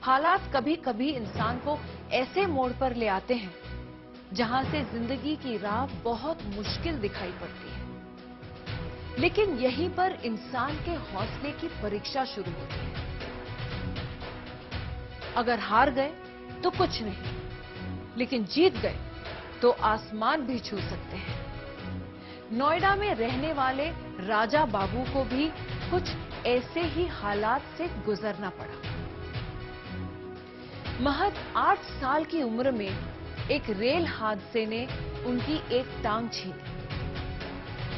हालात कभी कभी इंसान को ऐसे मोड़ पर ले आते हैं जहां से जिंदगी की राह बहुत मुश्किल दिखाई पड़ती है। लेकिन यहीं पर इंसान के हौसले की परीक्षा शुरू होती है। अगर हार गए तो कुछ नहीं, लेकिन जीत गए तो आसमान भी छू सकते हैं। नोएडा में रहने वाले राजा बाबू को भी कुछ ऐसे ही हालात से गुजरना पड़ा। महज 8 साल की उम्र में एक रेल हादसे ने उनकी एक टांग छीनी,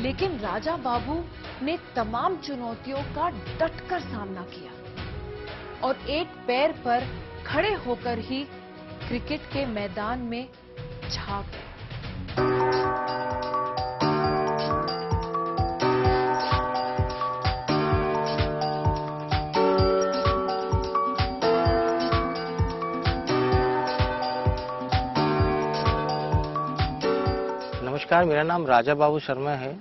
लेकिन राजा बाबू ने तमाम चुनौतियों का डटकर सामना किया और एक पैर पर खड़े होकर ही क्रिकेट के मैदान में छा गए। नमस्कार, मेरा नाम राजा बाबू शर्मा है।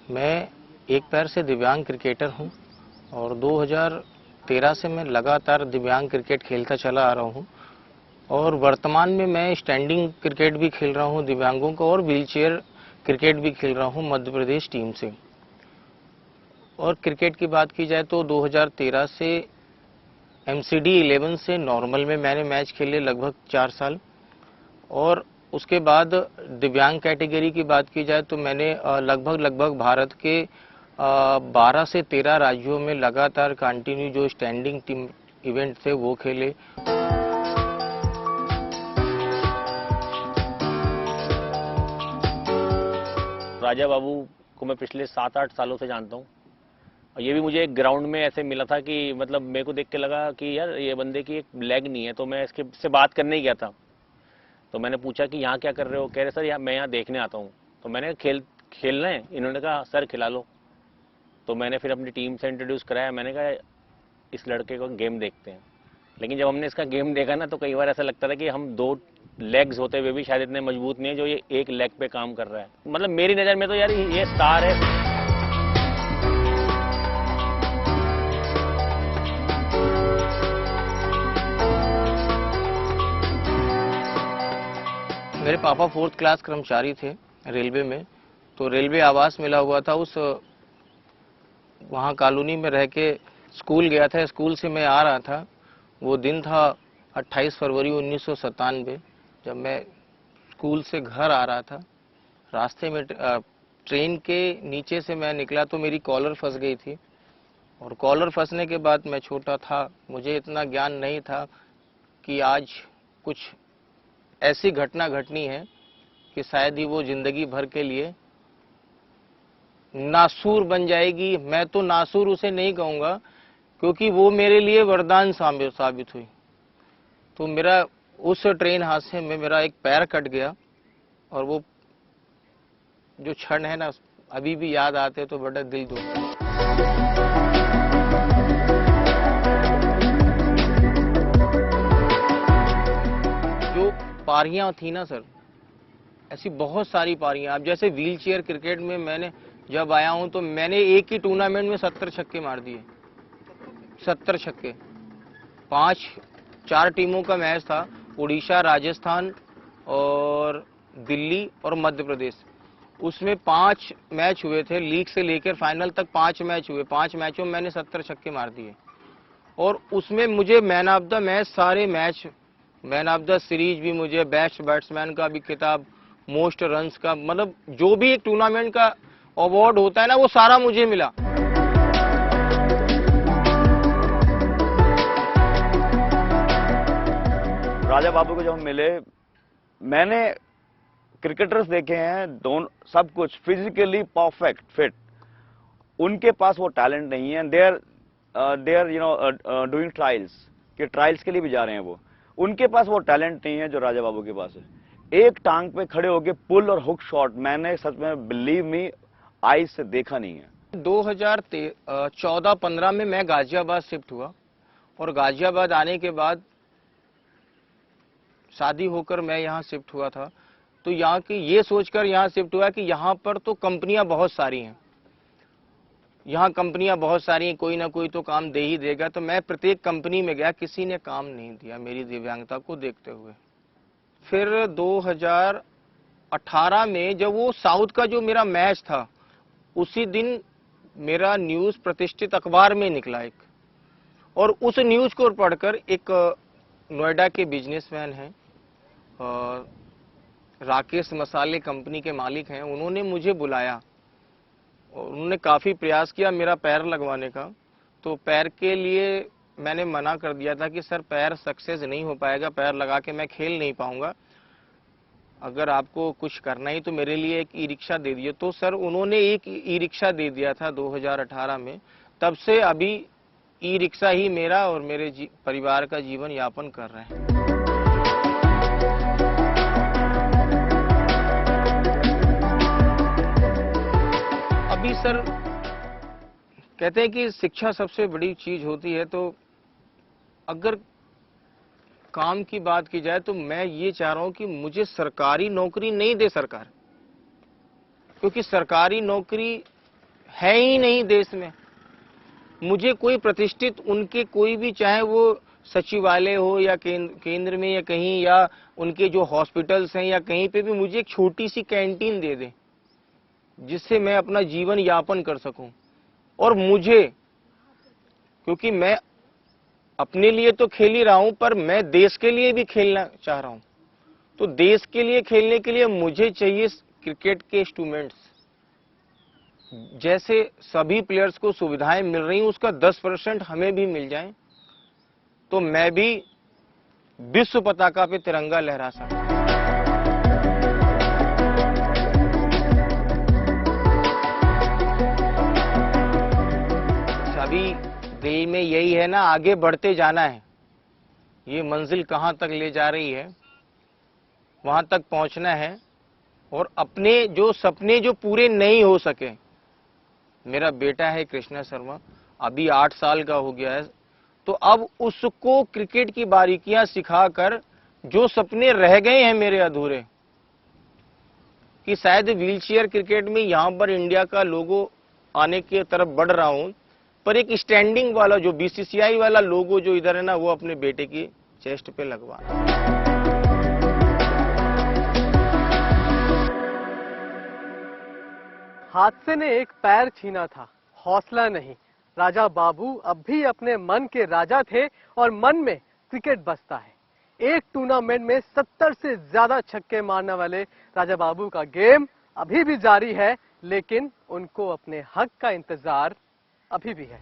मैं एक पैर से दिव्यांग क्रिकेटर हूं और 2013 से मैं लगातार दिव्यांग क्रिकेट खेलता चला आ रहा हूं और वर्तमान में मैं स्टैंडिंग क्रिकेट भी खेल रहा हूं दिव्यांगों को और व्हीलचेयर क्रिकेट भी खेल रहा हूं मध्य प्रदेश टीम से। और क्रिकेट की बात की जाए तो 2013 से MCD 11 से नॉर्मल में मैंने मैच खेले लगभग 4 साल, और उसके बाद दिव्यांग कैटेगरी की बात की जाए तो मैंने लगभग भारत के 12 से 13 राज्यों में लगातार कंटिन्यू जो स्टैंडिंग टीम इवेंट थे वो खेले। राजा बाबू को मैं पिछले 7-8 सालों से जानता हूँ और ये भी मुझे एक ग्राउंड में ऐसे मिला था कि मतलब मेरे को देख के लगा कि यार ये बंदे की एक लेग नहीं है, तो मैं इसके से बात करने ही गया था। तो मैंने पूछा कि यहाँ क्या कर रहे हो? कह रहे सर मैं यहाँ देखने आता हूँ। तो मैंने खेलना है? इन्होंने कहा सर खिला लो। तो मैंने फिर अपनी टीम से इंट्रोड्यूस कराया। मैंने कहा इस लड़के को गेम देखते हैं। लेकिन जब हमने इसका गेम देखा ना तो कई बार ऐसा लगता था कि हम 2 लेग्स होते हुए भी शायद इतने मजबूत नहीं है जो ये एक लेग पे काम कर रहा है। मतलब मेरी नज़र में तो यार ये स्टार है। मेरे पापा 4th क्लास कर्मचारी थे रेलवे में, तो रेलवे आवास मिला हुआ था। उस वहाँ कॉलोनी में रह के स्कूल गया था। स्कूल से मैं आ रहा था, वो दिन था 28 फरवरी 1997, जब मैं स्कूल से घर आ रहा था। रास्ते में ट्रेन के नीचे से मैं निकला तो मेरी कॉलर फंस गई थी, और कॉलर फंसने के बाद मैं छोटा था, मुझे इतना ज्ञान नहीं था कि आज कुछ ऐसी घटना घटनी है कि शायद ही वो जिंदगी भर के लिए नासूर बन जाएगी। मैं तो नासूर उसे नहीं कहूँगा, क्योंकि वो मेरे लिए वरदान साबित हुई। तो मेरा उस ट्रेन हादसे में मेरा एक पैर कट गया, और वो जो क्षण है ना अभी भी याद आते तो बड़ा दिल दुखता है। जो पारियां थी ना सर, ऐसी बहुत सारी पारियां। अब जैसे व्हील चेयर क्रिकेट में मैंने जब आया हूं तो मैंने एक ही टूर्नामेंट में 70 छक्के मार दिए। 70 छक्के। 4 टीमों का मैच था, उड़ीसा, राजस्थान और दिल्ली और मध्य प्रदेश। उसमें 5 मैच हुए थे, लीग से लेकर फाइनल तक 5 मैच हुए। 5 मैचों में मैंने 70 छक्के मार दिए, और उसमें मुझे मैन ऑफ द मैच, सारे match, man of the series भी मुझे, बेस्ट बैट्समैन का भी खिताब, मोस्ट रन्स का, मतलब जो भी एक टूर्नामेंट का अवार्ड होता है ना वो सारा मुझे मिला। राजा बाबू को जब हम मिले, मैंने क्रिकेटर्स देखे हैं दोनों, सब कुछ फिजिकली परफेक्ट फिट, उनके पास वो टैलेंट नहीं है। दे आर डूइंग ट्रायल्स, कि ट्रायल्स के लिए भी जा रहे हैं वो, उनके पास वो टैलेंट नहीं है जो राजा बाबू के पास है। एक टांग पे खड़े होके पुल और हुक शॉट मैंने सच में, बिलीव मी, आईज से देखा नहीं है। 2014-15 में मैं गाजियाबाद शिफ्ट हुआ, और गाजियाबाद आने के बाद शादी होकर मैं यहाँ शिफ्ट हुआ था। तो यहाँ की ये सोचकर यहाँ शिफ्ट हुआ कि यहाँ पर तो कंपनियां बहुत सारी हैं, यहाँ कंपनियां बहुत सारी हैं, कोई ना कोई तो काम दे ही देगा। तो मैं प्रत्येक कंपनी में गया, किसी ने काम नहीं दिया मेरी दिव्यांगता को देखते हुए। फिर 2018 में जब वो साउथ का जो मेरा मैच था, उसी दिन मेरा न्यूज प्रतिष्ठित अखबार में निकला एक, और उस न्यूज को पढ़कर एक नोएडा के बिजनेसमैन हैं, राकेश मसाले कंपनी के मालिक हैं, उन्होंने मुझे बुलाया और उन्होंने काफ़ी प्रयास किया मेरा पैर लगवाने का। तो पैर के लिए मैंने मना कर दिया था कि सर पैर सक्सेस नहीं हो पाएगा, पैर लगा के मैं खेल नहीं पाऊंगा, अगर आपको कुछ करना ही तो मेरे लिए एक ई रिक्शा दे दिए। तो सर उन्होंने एक ई रिक्शा दे दिया था 2018 में। तब से अभी ई रिक्शा ही मेरा और मेरे परिवार का जीवन यापन कर रहे हैं। अभी सर कहते हैं कि शिक्षा सबसे बड़ी चीज होती है, तो अगर काम की बात की जाए तो मैं ये चाह रहा हूं कि मुझे सरकारी नौकरी नहीं दे सरकार, क्योंकि सरकारी नौकरी है ही नहीं देश में। मुझे कोई प्रतिष्ठित उनके कोई भी, चाहे वो सचिवालय हो या केंद्र में या कहीं, या उनके जो हॉस्पिटल्स हैं या कहीं पे भी, मुझे एक छोटी सी कैंटीन दे दे जिससे मैं अपना जीवन यापन कर सकूं। और मुझे, क्योंकि मैं अपने लिए तो खेल ही रहा हूं, पर मैं देश के लिए भी खेलना चाह रहा हूं। तो देश के लिए खेलने के लिए मुझे चाहिए क्रिकेट के इंस्ट्रूमेंट्स। जैसे सभी प्लेयर्स को सुविधाएं मिल रही हैं, उसका 10% हमें भी मिल जाए तो मैं भी विश्व पताका पे तिरंगा लहरा सकता हूं। अभी दिल में यही है ना, आगे बढ़ते जाना है। ये मंजिल कहां तक ले जा रही है, वहां तक पहुंचना है। और अपने जो सपने जो पूरे नहीं हो सके, मेरा बेटा है कृष्णा शर्मा, अभी 8 साल का हो गया है, तो अब उसको क्रिकेट की बारीकियां सिखाकर जो सपने रह गए हैं मेरे अधूरे, कि शायद व्हीलचेयर क्रिकेट में यहां पर इंडिया का लोगो आने की तरफ बढ़ रहा हूं, पर एक स्टैंडिंग वाला जो बीसीसीआई वाला लोगो जो इधर है ना, वो अपने बेटे की चेस्ट पे लगवा। हादसे ने एक पैर छीना था, हौसला नहीं। राजा बाबू अब भी अपने मन के राजा थे और मन में क्रिकेट बसता है। एक टूर्नामेंट में 70 से ज्यादा छक्के मारने वाले राजा बाबू का गेम अभी भी जारी है, लेकिन उनको अपने हक का इंतजार अभी भी है।